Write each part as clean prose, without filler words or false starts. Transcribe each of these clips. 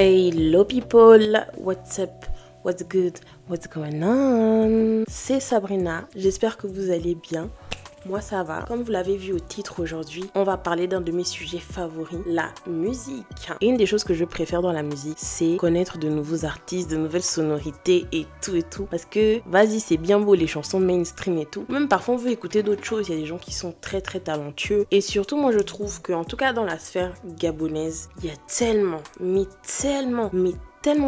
Hello people, what's up, what's good, what's going on? C'est Sabrina, j'espère que vous allez bien. Moi ça va. Comme vous l'avez vu au titre aujourd'hui, on va parler d'un de mes sujets favoris, la musique. Et une des choses que je préfère dans la musique, c'est connaître de nouveaux artistes, de nouvelles sonorités et tout. Parce que, vas-y, c'est bien beau les chansons mainstream et tout. Même parfois on veut écouter d'autres choses, il y a des gens qui sont très talentueux. Et surtout moi je trouve que, en tout cas dans la sphère gabonaise, il y a tellement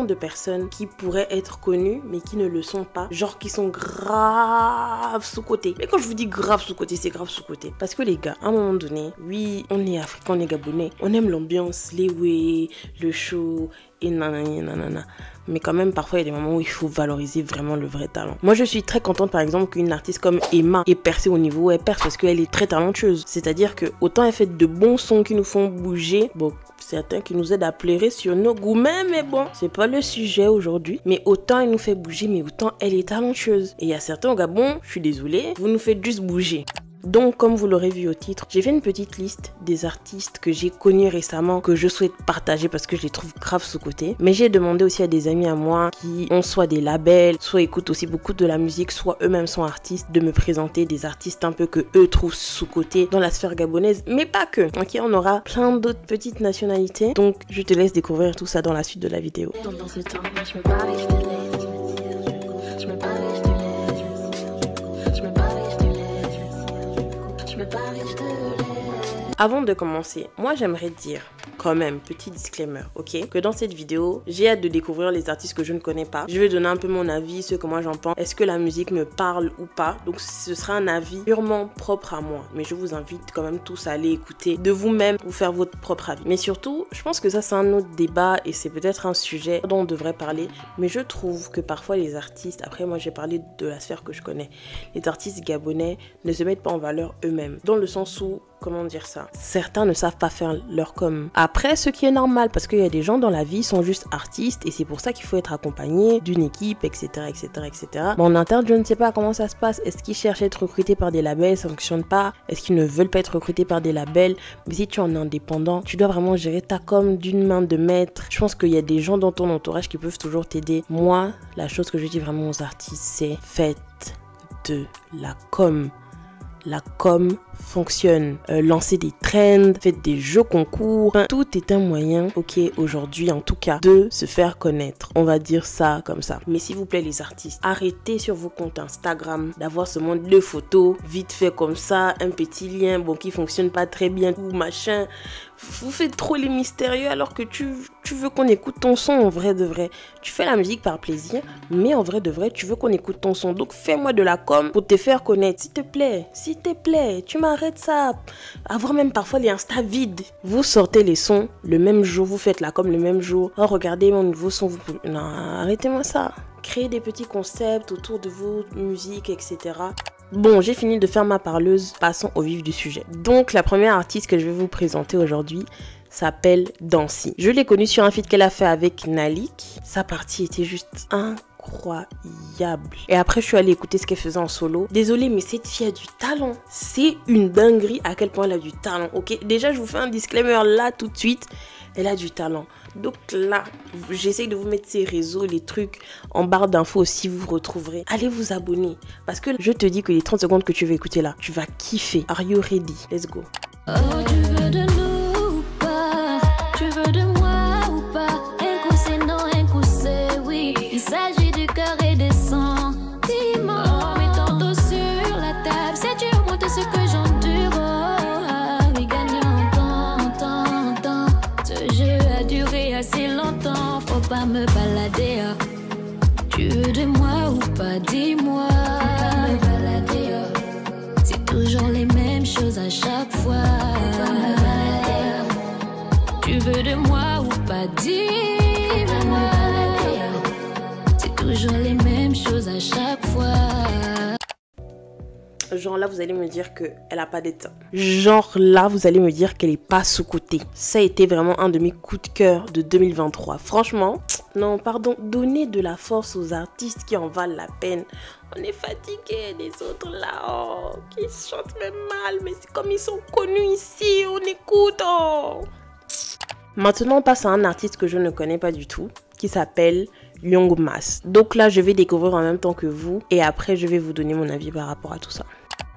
de personnes qui pourraient être connues mais qui ne le sont pas, genre qui sont grave sous-côté. Mais quand je vous dis grave sous-côté, c'est grave sous-côté parce que les gars, à un moment donné, oui, on est africain, on est gabonais, on aime l'ambiance, les way, le show et nanana. Mais quand même, parfois, il y a des moments où il faut valoriser vraiment le vrai talent. Moi, je suis très contente, par exemple, qu'une artiste comme Emma ait percé au niveau où elle perce parce qu'elle est très talentueuse. C'est-à-dire que autant elle fait de bons sons qui nous font bouger, bon, certains qui nous aident à plairer sur nos goûts, mais bon, c'est pas le sujet aujourd'hui. Mais autant elle nous fait bouger, mais autant elle est talentueuse. Et il y a certains au Gabon, je suis désolée, vous nous faites juste bouger. Donc, comme vous l'aurez vu au titre, j'ai fait une petite liste des artistes que j'ai connus récemment, que je souhaite partager parce que je les trouve grave sous-côté. Mais j'ai demandé aussi à des amis à moi qui ont soit des labels, soit écoutent aussi beaucoup de la musique, soit eux-mêmes sont artistes, de me présenter des artistes un peu que eux trouvent sous-côté dans la sphère gabonaise, mais pas que. Ok, on aura plein d'autres petites nationalités. Donc, je te laisse découvrir tout ça dans la suite de la vidéo. Dans ce temps, je me parle, je me parle. Avant de commencer, moi j'aimerais dire quand même, petit disclaimer, ok, que dans cette vidéo, j'ai hâte de découvrir les artistes que je ne connais pas. Je vais donner un peu mon avis, ce que moi j'en pense. Est-ce que la musique me parle ou pas? Donc ce sera un avis purement propre à moi. Mais je vous invite quand même tous à aller écouter de vous-même, vous faire votre propre avis. Mais surtout, je pense que ça c'est un autre débat et c'est peut-être un sujet dont on devrait parler. Mais je trouve que parfois les artistes, après moi j'ai parlé de la sphère que je connais, les artistes gabonais ne se mettent pas en valeur eux-mêmes. Dans le sens où, comment dire ça, certains ne savent pas faire leur com. Après, ce qui est normal, parce qu'il y a des gens dans la vie qui sont juste artistes et c'est pour ça qu'il faut être accompagné d'une équipe, etc. Mais en interne, je ne sais pas comment ça se passe. Est-ce qu'ils cherchent à être recrutés par des labels, ça ne fonctionne pas? Est-ce qu'ils ne veulent pas être recrutés par des labels? Mais si tu es en indépendant, tu dois vraiment gérer ta com d'une main de maître. Je pense qu'il y a des gens dans ton entourage qui peuvent toujours t'aider. Moi, la chose que je dis vraiment aux artistes, c'est faites de la com. La com fonctionne. Lancez des trends, faites des jeux concours. Tout est un moyen, ok, aujourd'hui en tout cas, de se faire connaître. On va dire ça comme ça. Mais s'il vous plaît les artistes, arrêtez sur vos comptes Instagram d'avoir ce monde de photos, vite fait comme ça, un petit lien, bon, qui fonctionne pas très bien, ou machin. Vous faites trop les mystérieux alors que tu veux qu'on écoute ton son en vrai de vrai. Tu fais la musique par plaisir, mais en vrai de vrai, tu veux qu'on écoute ton son. Donc fais-moi de la com pour te faire connaître. S'il te plaît, tu m'arrêtes ça. Avoir même parfois les Insta vides. Vous sortez les sons le même jour, vous faites la com le même jour. Oh, regardez mon nouveau son. Non, arrêtez-moi ça. Créez des petits concepts autour de vos musiques, etc. Bon, j'ai fini de faire ma parleuse, passons au vif du sujet. Donc, la première artiste que je vais vous présenter aujourd'hui s'appelle Dancy. Je l'ai connue sur un feat qu'elle a fait avec Nalik. Sa partie était juste incroyable. Et après, je suis allée écouter ce qu'elle faisait en solo. Désolée, mais cette fille a du talent. C'est une dinguerie à quel point elle a du talent, ok? Déjà, je vous fais un disclaimer là tout de suite. Elle a du talent. Donc là, j'essaye de vous mettre ses réseaux, les trucs en barre d'infos aussi, vous retrouverez. Allez vous abonner. Parce que je te dis que les 30 secondes que tu vas écouter là, tu vas kiffer. Are you ready? Let's go. Oh, tu veux de nous ou pas? Tu veux de moi ou pas? Un coup c'est non, un coup c'est oui. Il s'agit du cœur et des sentiments. Mets ton dos sur la table, c'est tu remontes ce que j'endure. Oui, gagnant tant. Ce jeu a duré assez longtemps, faut pas me balader. Tu veux de moi ou pas? Dis-moi. Faut pas me balader. C'est toujours les mêmes choses à chaque fois. Faut pas me balader. Tu veux de moi ou pas? Dis-moi. C'est toujours les mêmes choses à chaque fois. Genre là, vous allez me dire qu'elle a pas d'état. Genre là, vous allez me dire qu'elle est pas sous-cotée. Ça a été vraiment un de mes coups de cœur de 2023. Franchement, non, pardon, donnez de la force aux artistes qui en valent la peine. On est fatigué des autres là, oh, qui chantent même mal, mais c'est comme ils sont connus ici, on écoute, oh. Maintenant, on passe à un artiste que je ne connais pas du tout, qui s'appelle Young Mas. Donc là, je vais découvrir en même temps que vous, et après, je vais vous donner mon avis par rapport à tout ça.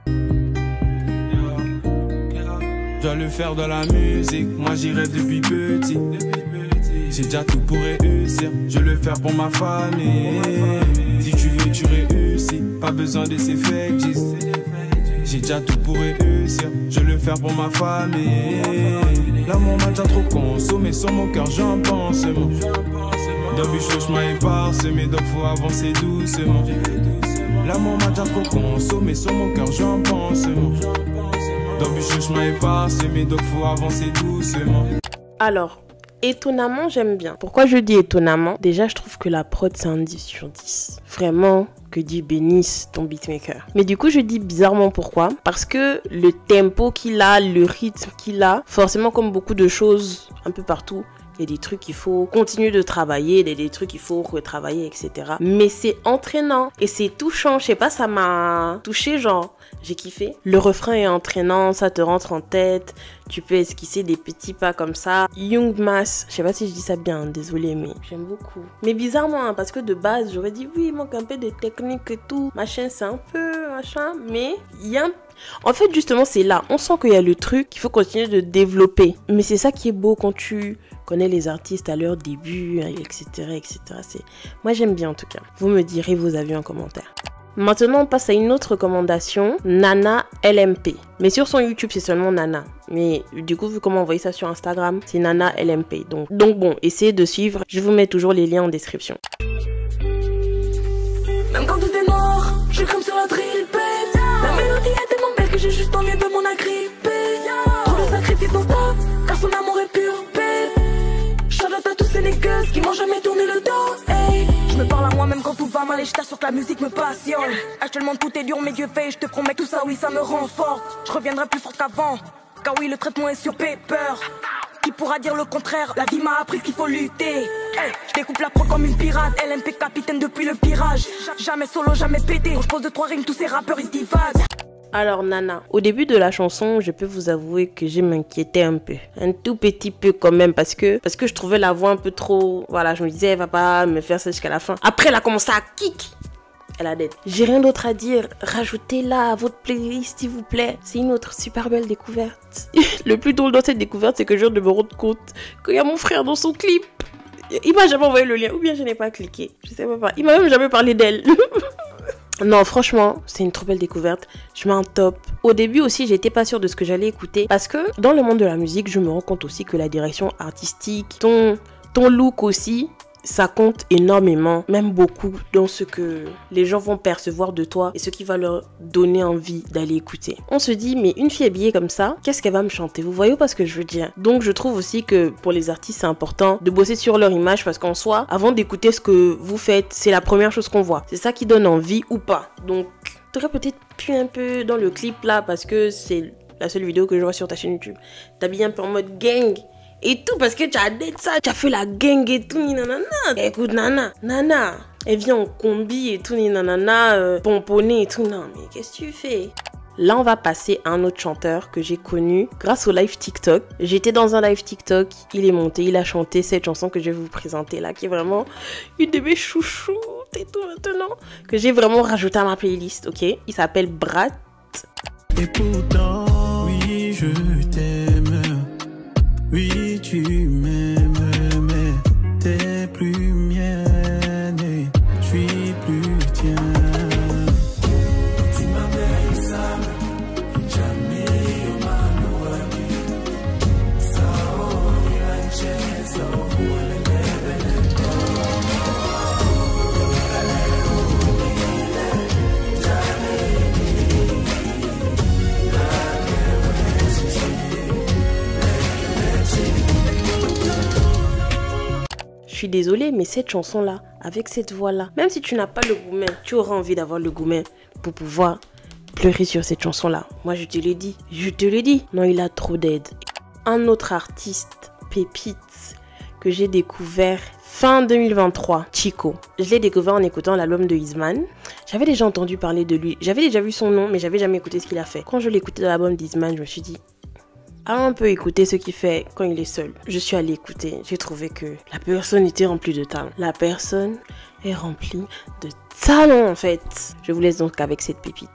Je dois le faire dans la musique, moi j'y rêve depuis petit. J'ai déjà tout pour réussir, je le faire pour ma famille. Si tu veux, tu réussis, pas besoin de ces fake G's. J'ai déjà tout pour réussir, je le faire pour ma famille. L'amour m'a déjà trop consommé, sur mon cœur j'en pense. D'embûches le chemin est parsemé, donc faut avancer doucement. L'amour m'a déjà trop consommé, sur mon cœur j'en pense. D'embûches le chemin est parsemé, donc faut avancer doucement. Alors, étonnamment, j'aime bien. Pourquoi je dis étonnamment? Déjà, je trouve que la prod, c'est un 10 sur 10. Vraiment, que Dieu bénisse ton beatmaker. Mais du coup, je dis bizarrement pourquoi. Parce que le tempo qu'il a, le rythme qu'il a, forcément, comme beaucoup de choses un peu partout, il y a des trucs qu'il faut continuer de travailler, il y a des trucs qu'il faut retravailler, etc. Mais c'est entraînant et c'est touchant. Je sais pas, ça m'a touché, genre, j'ai kiffé. Le refrain est entraînant, ça te rentre en tête. Tu peux esquisser des petits pas comme ça. Young Mas, je sais pas si je dis ça bien, désolé, mais j'aime beaucoup. Mais bizarrement, hein, parce que de base, j'aurais dit oui, il manque un peu de technique et tout. Machin, c'est un peu machin, mais il y a un... En fait, justement, c'est là. On sent qu'il y a le truc qu'il faut continuer de développer. Mais c'est ça qui est beau quand tu connais les artistes à leur début, etc., etc. Moi, j'aime bien en tout cas. Vous me direz vos avis en commentaire. Maintenant, on passe à une autre recommandation, Nana LMP. Mais sur son YouTube, c'est seulement Nana. Mais du coup, vu comment on voyait ça sur Instagram, c'est Nana LMP. Donc bon, essayez de suivre. Je vous mets toujours les liens en description. Même quand tout est noir, je crame sur la triple. La mélodie est tellement belle que j'ai juste envie de m'en agripper. Trop de sacrifices non stop, car son amour est pur. Shout out à tous ces niggas qui m'ont jamais tourné le dos. Hey. Je me parle à moi-même quand tout va mal et je t'assure que la musique me passionne. Actuellement tout est dur mais Dieu fait, je te promets tout ça, oui ça me rend forte. Je reviendrai plus forte qu'avant, car oui le traitement est sur paper. Qui pourra dire le contraire? La vie m'a appris qu'il faut lutter. Hey, je découpe la pro comme une pirate. LMP capitaine depuis le pirage. Jamais solo, jamais pété. Quand je pose 2-3 rimes, tous ces rappeurs ils divaguent. Alors Nana, au début de la chanson, je peux vous avouer que je m'inquiétais un peu. Un tout petit peu quand même parce que je trouvais la voix un peu trop... Voilà, je me disais elle va pas me faire ça jusqu'à la fin. Après elle a commencé à kick. Elle a dead. J'ai rien d'autre à dire. Rajoutez-la à votre playlist s'il vous plaît. C'est une autre super belle découverte. Le plus drôle dans cette découverte, c'est que je viens de me rendre compte qu'il y a mon frère dans son clip. Il m'a jamais envoyé le lien ou bien je n'ai pas cliqué. Je sais pas. Il m'a même jamais parlé d'elle. Non, franchement, c'est une trop belle découverte. Je mets un top. Au début aussi, j'étais pas sûre de ce que j'allais écouter. Parce que dans le monde de la musique, je me rends compte aussi que la direction artistique, ton look aussi, ça compte énormément, même beaucoup, dans ce que les gens vont percevoir de toi et ce qui va leur donner envie d'aller écouter. On se dit, mais une fille habillée comme ça, qu'est-ce qu'elle va me chanter? Vous voyez pas ce que je veux dire? Donc je trouve aussi que pour les artistes, c'est important de bosser sur leur image parce qu'en soi, avant d'écouter ce que vous faites, c'est la première chose qu'on voit. C'est ça qui donne envie ou pas. Donc, t'aurais peut-être pu un peu dans le clip là parce que c'est la seule vidéo que je vois sur ta chaîne YouTube. T'habilles un peu en mode gang. Et tout parce que tu as dit ça, tu as fait la gang et tout, nanana. Écoute, Nana, elle vient en combi et tout, nanana, pomponné et tout. Non, mais qu'est-ce que tu fais? Là, on va passer à un autre chanteur que j'ai connu grâce au live TikTok. J'étais dans un live TikTok, il est monté, il a chanté cette chanson que je vais vous présenter là, qui est vraiment une de mes chouchoutes et tout maintenant, que j'ai vraiment rajouté à ma playlist, ok? Il s'appelle Brat. Et pourtant, oui, je t'aime. Oui, tu m'aimes, mais t'es plus mienne et je suis plus tien. Je suis désolée, mais cette chanson-là, avec cette voix-là, même si tu n'as pas le gourmet, tu auras envie d'avoir le gourmet pour pouvoir pleurer sur cette chanson-là. Moi, je te l'ai dit. Je te l'ai dit. Non, il a trop d'aide. Un autre artiste, pépite, que j'ai découvert fin 2023, Chico. Je l'ai découvert en écoutant l'album de Isman. J'avais déjà entendu parler de lui. J'avais déjà vu son nom, mais j'avais jamais écouté ce qu'il a fait. Quand je l'ai écouté dans l'album d'Isman, je me suis dit, Allons un peu écouter ce qu'il fait quand il est seul. Je suis allée écouter, j'ai trouvé que la personne était remplie de talent. La personne est remplie de talent en fait. Je vous laisse donc avec cette pépite.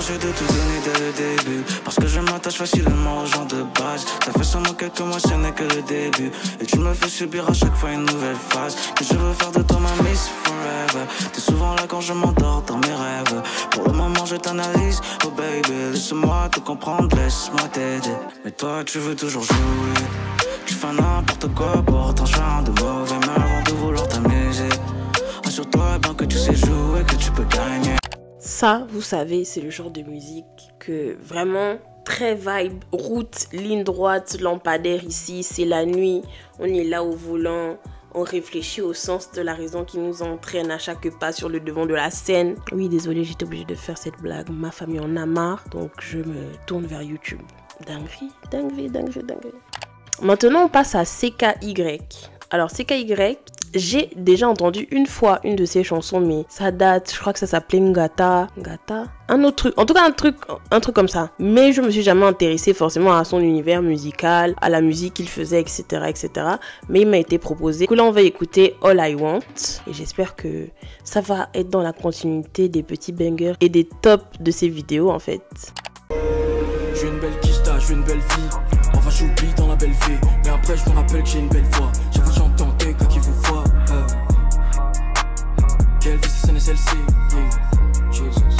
De tout donner dès le début, parce que je m'attache facilement aux gens de base. Ça fait seulement quelques mois, ce n'est que le début, et tu me fais subir à chaque fois une nouvelle phase. Mais je veux faire de toi ma miss forever. T'es souvent là quand je m'endors dans mes rêves. Pour le moment je t'analyse, oh baby. Laisse-moi te comprendre, laisse-moi t'aider. Mais toi tu veux toujours jouer, tu fais n'importe quoi pour t'en faire de mauvais, mais avant de vouloir t'amuser, assure-toi bien que tu sais jouer, que tu peux gagner. Ça, vous savez, c'est le genre de musique que vraiment très vibe, route, ligne droite, lampadaire ici, c'est la nuit, on est là au volant, on réfléchit au sens de la raison qui nous entraîne à chaque pas sur le devant de la scène. Oui, désolé, j'étais obligée de faire cette blague, ma famille en a marre, donc je me tourne vers YouTube. Dinguerie, dinguerie, dinguerie, dinguerie. Maintenant, on passe à CKY. Alors, CKY, j'ai déjà entendu une fois une de ses chansons, mais ça date, je crois que ça s'appelait Ngata, un autre truc, en tout cas un truc comme ça. Mais je me suis jamais intéressée forcément à son univers musical, à la musique qu'il faisait, etc., etc. Mais il m'a été proposé que là on va écouter All I Want, et j'espère que ça va être dans la continuité des petits bangers et des tops de ses vidéos en fait. J'ai une belle quicheta, j'ai une belle fille. Enfin j'oublie dans la belle fille, mais après je me rappelle que j'ai une belle voix. Chaque fois j'entends tes gars qui vous voient. Quelle vie si ce n'est celle-ci, yeah. Jesus,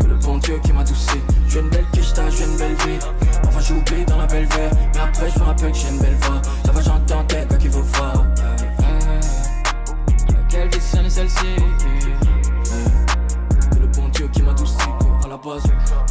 que le bon Dieu qui m'a adouci. J'ai une belle quicheta, j'ai une belle vie. Enfin j'oublie dans la belle verre, mais après je me rappelle que j'ai une belle voix. Chaque fois j'entends tes gars qui vous voient. Quelle vie si ce n'est celle-ci, yeah. Que le bon Dieu qui m'a adouci. À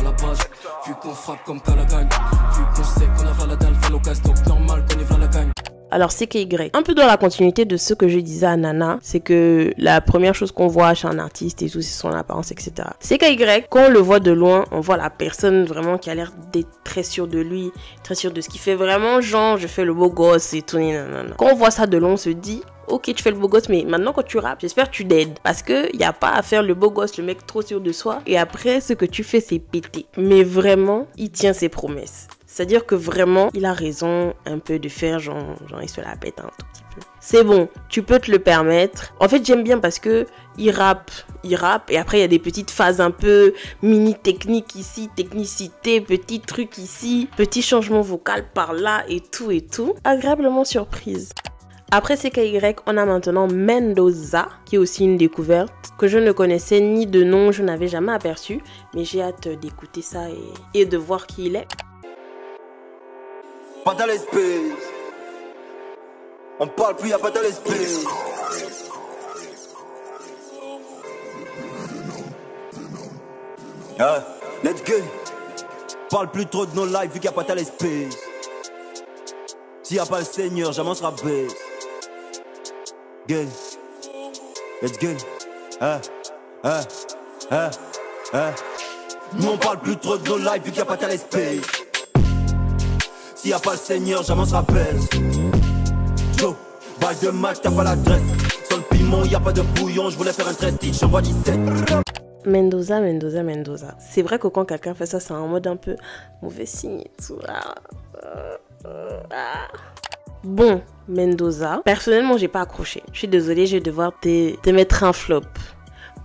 la base, vu qu'on frappe comme qu'à la gagne, vu qu'on sait qu'on a la dalle, fait l'occasion, donc normal qu'on y va la gagne. Alors CKY, un peu dans la continuité de ce que je disais à Nana, c'est que la première chose qu'on voit chez un artiste et tout, c'est son apparence, etc. CKY, quand on le voit de loin, on voit la personne vraiment qui a l'air d'être très sûre de lui, très sûre de ce qu'il fait, vraiment genre je fais le beau gosse et tout, nanana. Quand on voit ça de loin, on se dit ok, tu fais le beau gosse, mais maintenant quand tu rappes, j'espère que tu t'aides. Parce qu'il n'y a pas à faire le beau gosse, le mec trop sûr de soi. Et après, ce que tu fais, c'est péter. Mais vraiment, il tient ses promesses. C'est-à-dire que vraiment, il a raison un peu de faire genre il se la pète un tout petit peu. C'est bon, tu peux te le permettre. En fait, j'aime bien parce que il rappe. Et après, il y a des petites phases un peu mini-technique ici, technicité, petit truc ici, petit changement vocal par là et tout. Agréablement surprise. Après CKY, on a maintenant Mendoza, qui est aussi une découverte que je ne connaissais ni de nom, je n'avais jamais aperçu. Mais j'ai hâte d'écouter ça et de voir qui il est. Pas dans l'esprit. On parle plus, y'a pas dans l'esprit. Let's go. Parle plus trop de nos lives vu qu'il n'y a pas dans l'esprit. S'il n'y a pas le Seigneur, jamais on sera baisse. Good. Let's go. Nous on parle plus trop de nos lives vu qu'il n'y a pas de l'esprit. S'il n'y a pas le Seigneur, jamais on sera baisse. Joe, balle de match, t'as pas l'adresse. Sans le piment, il n'y a pas de bouillon, je voulais faire un prestige, j'envoie 17. Mendoza. C'est vrai que quand quelqu'un fait ça, c'est un mode un peu mauvais signe et tout. Bon, Mendoza, personnellement, j'ai pas accroché. Je suis désolée, je vais devoir te mettre un flop.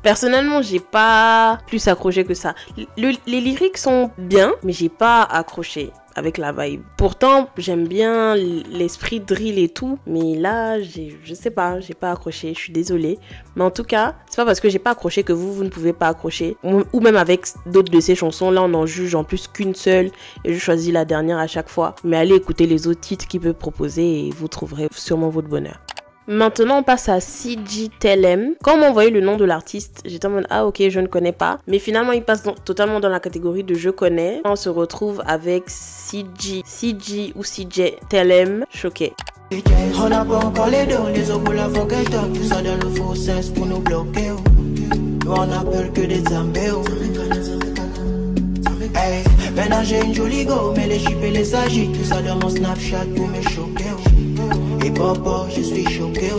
Personnellement, j'ai pas plus accroché que ça. Les lyrics sont bien, mais j'ai pas accroché avec la vibe. Pourtant, j'aime bien l'esprit drill et tout, mais là, je sais pas, j'ai pas accroché, je suis désolée. Mais en tout cas, c'est pas parce que j'ai pas accroché que vous ne pouvez pas accrocher. Ou même avec d'autres de ces chansons, là, on en juge en plus qu'une seule et je choisis la dernière à chaque fois. Mais allez écouter les autres titres qu'il peut proposer et vous trouverez sûrement votre bonheur. Maintenant, on passe à CG Telem. Quand on m'a envoyé le nom de l'artiste, j'étais en mode ah ok, je ne connais pas. Mais finalement, il passe totalement dans la catégorie de je connais. On se retrouve avec CG ou CJ Telem, choqué. On n'a pas encore les deux, les autres pour la fonquette, tout ça dans le faux sens pour nous bloquer. Nous on appelle que des zambéos. Hey, maintenant j'ai une jolie go, mais les chips et les agites, tout ça dans mon Snapchat pour me choquer. Et papa, je suis choqué.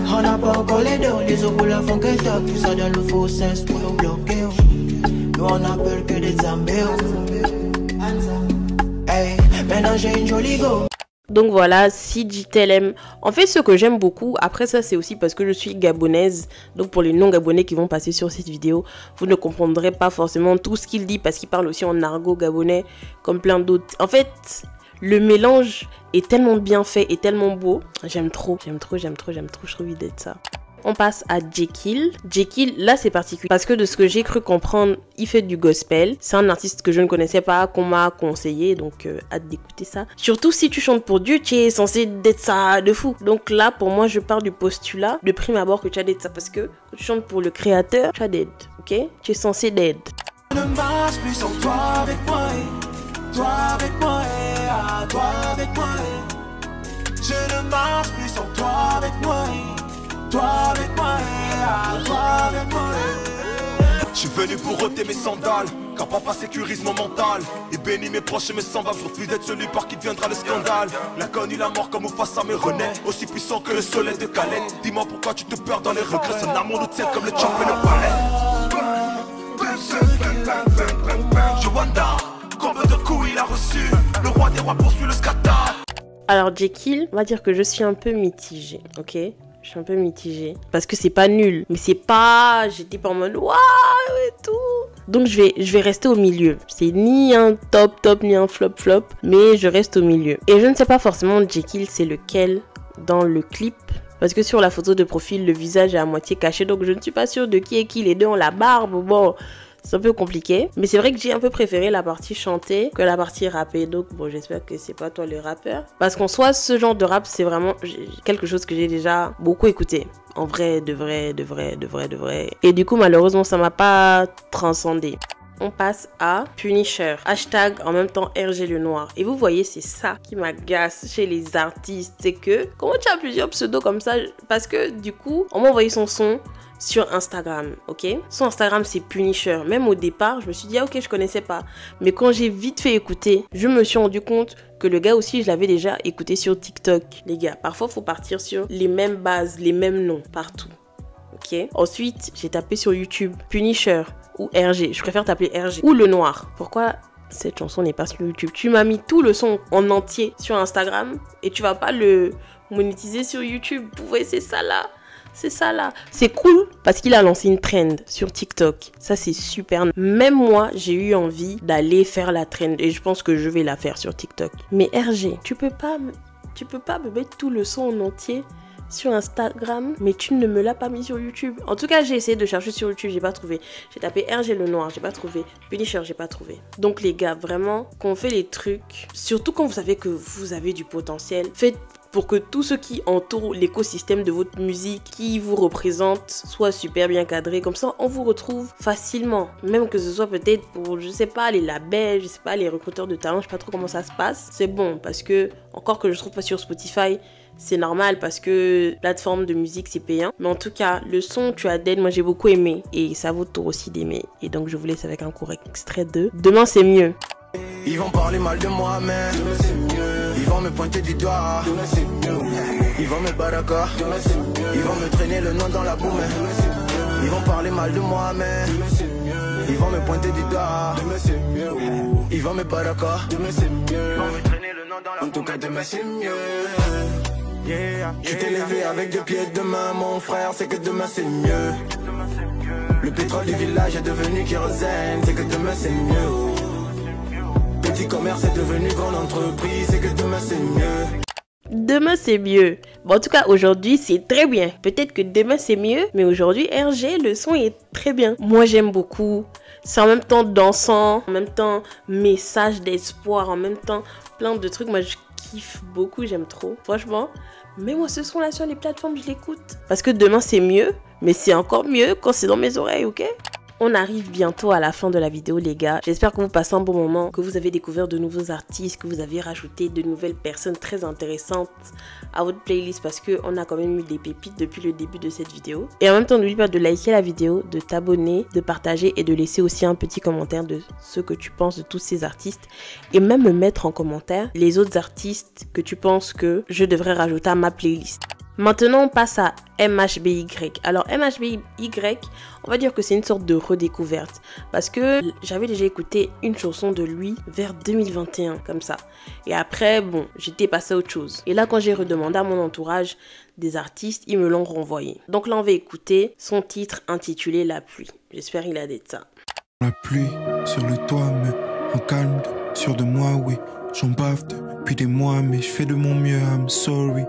On n'a pas encore les deux, les autres pour la fonquette, tout ça dans le faux sens pour nous bloquer. Nous Nous on appelle que des zambéos. Hey, maintenant j'ai une jolie go. Donc voilà, CJTLM. En fait, ce que j'aime beaucoup, après ça, c'est aussi parce que je suis gabonaise. Donc pour les non-gabonais qui vont passer sur cette vidéo, vous ne comprendrez pas forcément tout ce qu'il dit parce qu'il parle aussi en argot gabonais, comme plein d'autres. En fait, le mélange est tellement bien fait et tellement beau. J'aime trop, je trouve l'idée de ça. On passe à Jekyll. Jekyll, là c'est particulier parce que de ce que j'ai cru comprendre, il fait du gospel. C'est un artiste que je ne connaissais pas, qu'on m'a conseillé, donc hâte d'écouter ça. Surtout si tu chantes pour Dieu, tu es censé d'être ça de fou. Donc là, pour moi, je pars du postulat de prime abord que tu as d'être ça parce que quand tu chantes pour le créateur, tu as d'aide, ok? Tu es censé d'aide. Je ne marche plus sans toi avec moi, toi avec moi, toi avec moi. Je ne marche plus sans toi avec moi. Toi avec moi, toi avec moi. Je suis venu pour ôter mes sandales, car papa sécurise mon mental. Et bénit mes proches et mes semblables, je refuse d'être celui par qui viendra le scandale. La connu la mort comme Mufasa mais renaît, aussi puissant que le soleil de Calais. Dis-moi pourquoi tu te perds dans les regrets, son amour nous tient comme le champ et le palais. Joanda, combien de coups il a reçu, le roi des rois poursuit le scata. Alors Jekyll, on va dire que je suis un peu mitigée, ok? Je suis un peu mitigée. Parce que c'est pas nul. Mais c'est pas... J'étais pas en mode... Waouh et tout. Donc je vais rester au milieu. C'est ni un top ni un flop. Mais je reste au milieu. Et je ne sais pas forcément Jekyll c'est lequel dans le clip. Parce que sur la photo de profil, le visage est à moitié caché. Donc je ne suis pas sûre de qui est qui. Les deux ont la barbe. Bon... C'est un peu compliqué. Mais c'est vrai que j'ai un peu préféré la partie chantée que la partie rappée. Donc bon, j'espère que c'est pas toi le rappeur. Parce qu'en soi, ce genre de rap, c'est vraiment quelque chose que j'ai déjà beaucoup écouté. En vrai, de vrai. Et du coup, malheureusement, ça m'a pas transcendé. On passe à Punisher. Hashtag en même temps RG le noir. Et vous voyez, c'est ça qui m'agace chez les artistes. C'est que, comment tu as plusieurs pseudos comme ça? Parce que du coup, on m'a envoyé son son sur Instagram, ok? Son Instagram c'est Punisher. Même au départ, je me suis dit, ah, ok, je connaissais pas. Mais quand j'ai vite fait écouter, je me suis rendu compte que le gars aussi, je l'avais déjà écouté sur TikTok. Les gars, parfois, faut partir sur les mêmes bases, les mêmes noms, partout. Ok? Ensuite, j'ai tapé sur YouTube Punisher ou RG. Je préfère t'appeler RG. Ou Le Noir. Pourquoi cette chanson n'est pas sur YouTube? Tu m'as mis tout le son en entier sur Instagram et tu vas pas le monétiser sur YouTube. Vous voyez, c'est ça là. C'est ça là. C'est cool parce qu'il a lancé une trend sur TikTok. Ça c'est super. Même moi j'ai eu envie d'aller faire la trend et je pense que je vais la faire sur TikTok. Mais RG, tu peux pas me mettre tout le son en entier sur Instagram, mais tu ne me l'as pas mis sur YouTube. En tout cas, j'ai essayé de chercher sur YouTube, j'ai pas trouvé. J'ai tapé RG le noir, j'ai pas trouvé. Punisher, j'ai pas trouvé. Donc les gars, vraiment, quand on fait les trucs, surtout quand vous savez que vous avez du potentiel, faites pour que tout ce qui entoure l'écosystème de votre musique, qui vous représente, soit super bien cadré. Comme ça, on vous retrouve facilement. Même que ce soit peut-être pour, je sais pas, les labels, je sais pas, les recruteurs de talent, je sais pas trop comment ça se passe. C'est bon, parce que, encore que je trouve pas sur Spotify, c'est normal parce que plateforme de musique c'est payant. Mais en tout cas, le son Tu as d'aide, moi j'ai beaucoup aimé. Et ça vaut tour aussi d'aimer. Et donc je vous laisse avec un court extrait de Demain c'est mieux. Ils vont parler mal de moi, mais demain c'est mieux. Ils vont me pointer du doigt, demain c'est mieux. Ils vont me baraka, demain c'est mieux. Ils vont me traîner le nom dans la boue, mais demain c'est mieux. Ils vont parler mal de moi, mais demain c'est mieux. Ils vont me pointer du doigt, demain c'est mieux. Ils vont me baraka, demain c'est mieux. Ils vont me traîner le nom dans la boue. En tout cas, demain c'est mieux. Tu t'es levé avec 2 pieds de main, mon frère, c'est que demain c'est mieux. Le pétrole du village est devenu kérosène, c'est que demain c'est mieux. Petit commerce est devenu grande entreprise, c'est que demain c'est mieux. Demain c'est mieux. Bon, en tout cas aujourd'hui c'est très bien. Peut-être que demain c'est mieux, mais aujourd'hui RG, le son est très bien. Moi j'aime beaucoup. C'est en même temps dansant, en même temps message d'espoir, en même temps plein de trucs. Moi je kiffe beaucoup, j'aime trop. Franchement, mets-moi ce son là sur les plateformes, je l'écoute. Parce que demain c'est mieux, mais c'est encore mieux quand c'est dans mes oreilles, ok? On arrive bientôt à la fin de la vidéo les gars. J'espère que vous passez un bon moment, que vous avez découvert de nouveaux artistes, que vous avez rajouté de nouvelles personnes très intéressantes à votre playlist parce qu'on a quand même eu des pépites depuis le début de cette vidéo. Et en même temps, n'oublie pas de liker la vidéo, de t'abonner, de partager et de laisser aussi un petit commentaire de ce que tu penses de tous ces artistes. Et même me mettre en commentaire les autres artistes que tu penses que je devrais rajouter à ma playlist. Maintenant, on passe à MHBY. Alors, MHBY, on va dire que c'est une sorte de redécouverte. Parce que j'avais déjà écouté une chanson de lui vers 2021, comme ça. Et après, bon, j'étais passée à autre chose. Et là, quand j'ai redemandé à mon entourage des artistes, ils me l'ont renvoyé. Donc là, on va écouter son titre intitulé La pluie. J'espère qu'il a dit ça. La pluie sur le toit me rend calme, sûr de moi, oui. J'en bave depuis des mois, mais je fais de mon mieux, I'm sorry.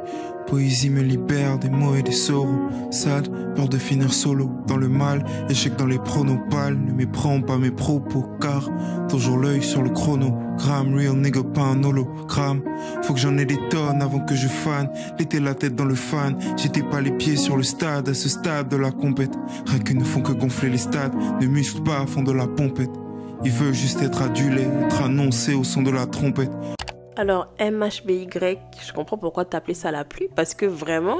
Poésie me libère des mots et des sorrows. Sad, peur de finir solo dans le mal. Échec dans les pronopales. Ne méprends pas mes propos, car toujours l'œil sur le chronogramme. Real nigga, pas un hologramme. Faut que j'en ai des tonnes avant que je fan. L'été la tête dans le fan. J'étais pas les pieds sur le stade, à ce stade de la compète. Rien que ne font que gonfler les stades. Ne musclent pas à fond de la pompette. Ils veulent juste être adulés, être annoncés au son de la trompette. Alors, MHBY, je comprends pourquoi t'appelais ça la pluie, parce que vraiment,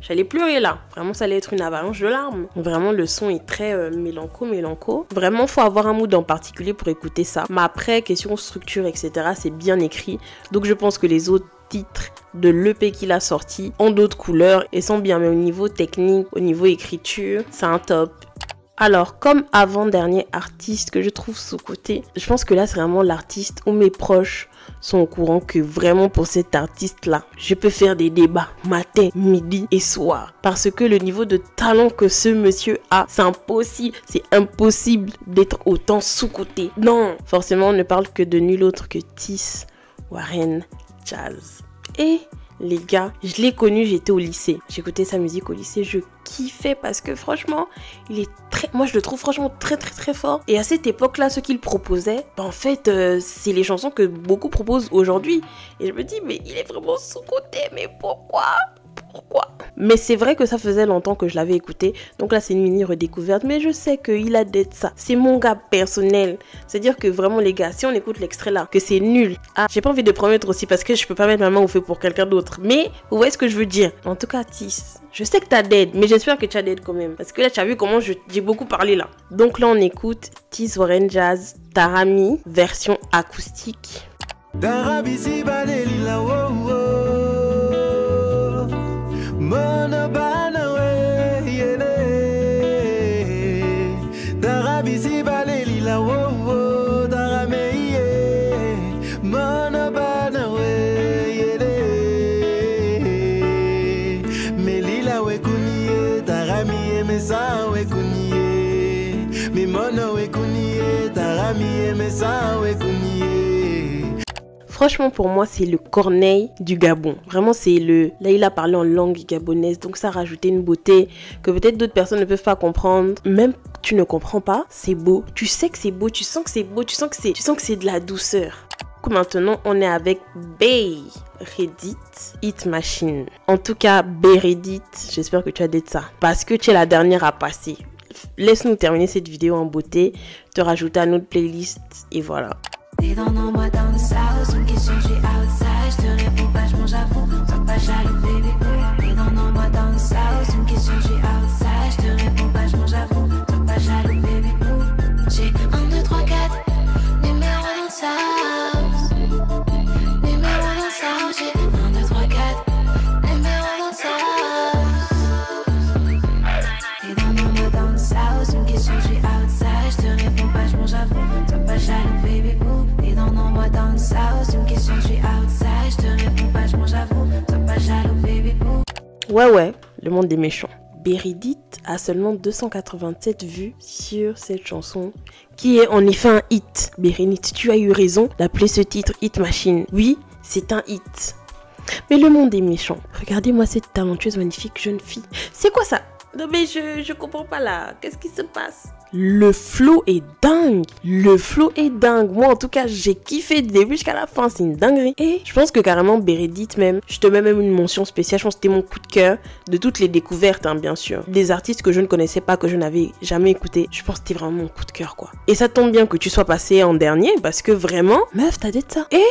j'allais pleurer là. Vraiment, ça allait être une avalanche de larmes. Vraiment, le son est très mélanco. Vraiment, faut avoir un mood en particulier pour écouter ça. Mais après, question structure, etc., c'est bien écrit. Donc, je pense que les autres titres de l'EP qu'il a sorti ont d'autres couleurs et sont bien. Mais au niveau technique, au niveau écriture, c'est un top. Alors, comme avant-dernier artiste que je trouve sous-coté, je pense que là, c'est vraiment l'artiste où mes proches sont au courant que vraiment pour cet artiste-là, je peux faire des débats matin, midi et soir. Parce que le niveau de talent que ce monsieur a, c'est impossible d'être autant sous-coté. Non, forcément, on ne parle que de nul autre que Tiss Warren Jazz. Et les gars, je l'ai connu, j'étais au lycée. J'écoutais sa musique au lycée, je kiffais parce que franchement, moi je le trouve franchement très fort. Et à cette époque-là, ce qu'il proposait, en fait, c'est les chansons que beaucoup proposent aujourd'hui. Et je me dis, mais il est vraiment sous-coté, mais pourquoi ? Mais c'est vrai que ça faisait longtemps que je l'avais écouté. Donc là, c'est une mini redécouverte. Mais je sais qu'il a d'être ça. C'est mon gars personnel. C'est-à-dire que vraiment, les gars, si on écoute l'extrait là, que c'est nul. Ah, j'ai pas envie de promettre aussi parce que je peux pas mettre ma main au feu pour quelqu'un d'autre. Mais vous voyez ce que je veux dire. En tout cas, Tiss, je sais que t'as d'aide, mais j'espère que tu as d'aide quand même. Parce que là, tu as vu comment j'ai beaucoup parlé là. Donc là, on écoute Tiss Warren Jazz, Darami, version acoustique. Darami, si baleli la wo wo. Mono bana we yele Darami si baleli la wo wo Darame ye Mono bana we yele Melila we kuniye Darami me sa we kuniye Mi mono we kuniye Darami me sa we kuniye. Franchement, pour moi, c'est le Corneille du Gabon. Vraiment, c'est le... Là, il a parlé en langue gabonaise, donc ça a rajouté une beauté que peut-être d'autres personnes ne peuvent pas comprendre. Même tu ne comprends pas, c'est beau. Tu sais que c'est beau, tu sens que c'est beau, tu sens que c'est de la douceur. Maintenant, on est avec Bérédit Hit Machine. En tout cas, Bérédit, j'espère que tu as dit ça. Parce que tu es la dernière à passer. Laisse-nous terminer cette vidéo en beauté, te rajouter à notre playlist et voilà. T'es dans moi dans le south, une question, je suis outside. Je te réponds pas, je mange à vous, sois pas jaloux, baby. T'es dans moi dans le south, une question, je suis outside. Je te réponds pas, je mange à vous, sois pas jaloux, baby. J'ai 1, 2, 3, 4, numéro dans le south. Numéro dans le south, j'ai 1, 2, 3, 4, numéro dans le south. T'es dans moi dans le south, une question, je suis outside. Je te réponds pas, je mange à vous, sois pas jaloux, baby. Dans le south, une question, je suis outside. Je te réponds pas, je mange à vous. Sois pas jaloux, baby boo. Ouais, le monde des méchants. Bérédit a seulement 287 vues sur cette chanson, qui est en effet un hit. Bérédit, tu as eu raison d'appeler ce titre Hit Machine. Oui, c'est un hit. Mais le monde est méchant. Regardez-moi cette talentueuse, magnifique jeune fille. C'est quoi ça? Non mais je comprends pas là. Qu'est-ce qui se passe? Le flow est dingue. Moi en tout cas j'ai kiffé du début jusqu'à la fin. C'est une dinguerie. Et je pense que carrément Bérédit même, je te mets même une mention spéciale. Je pense que c'était mon coup de cœur de toutes les découvertes hein, bien sûr. Des artistes que je ne connaissais pas, que je n'avais jamais écouté. Je pense que c'était vraiment mon coup de cœur quoi. Et ça tombe bien que tu sois passé en dernier parce que vraiment, meuf t'as dit ça. Et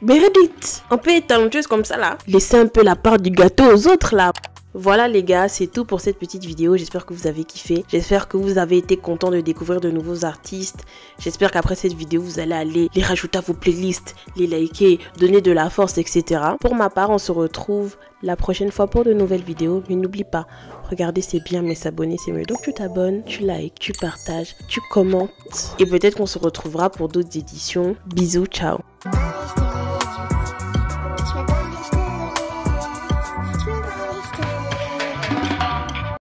Bérédit, un peu talentueuse comme ça là. Laissez un peu la part du gâteau aux autres là. Voilà les gars, c'est tout pour cette petite vidéo. J'espère que vous avez kiffé. J'espère que vous avez été content de découvrir de nouveaux artistes. J'espère qu'après cette vidéo, vous allez aller les rajouter à vos playlists, les liker, donner de la force, etc. Pour ma part, on se retrouve la prochaine fois pour de nouvelles vidéos. Mais n'oublie pas, regarder c'est bien, mais s'abonner c'est mieux. Donc tu t'abonnes, tu likes, tu partages, tu commentes. Et peut-être qu'on se retrouvera pour d'autres éditions. Bisous, ciao.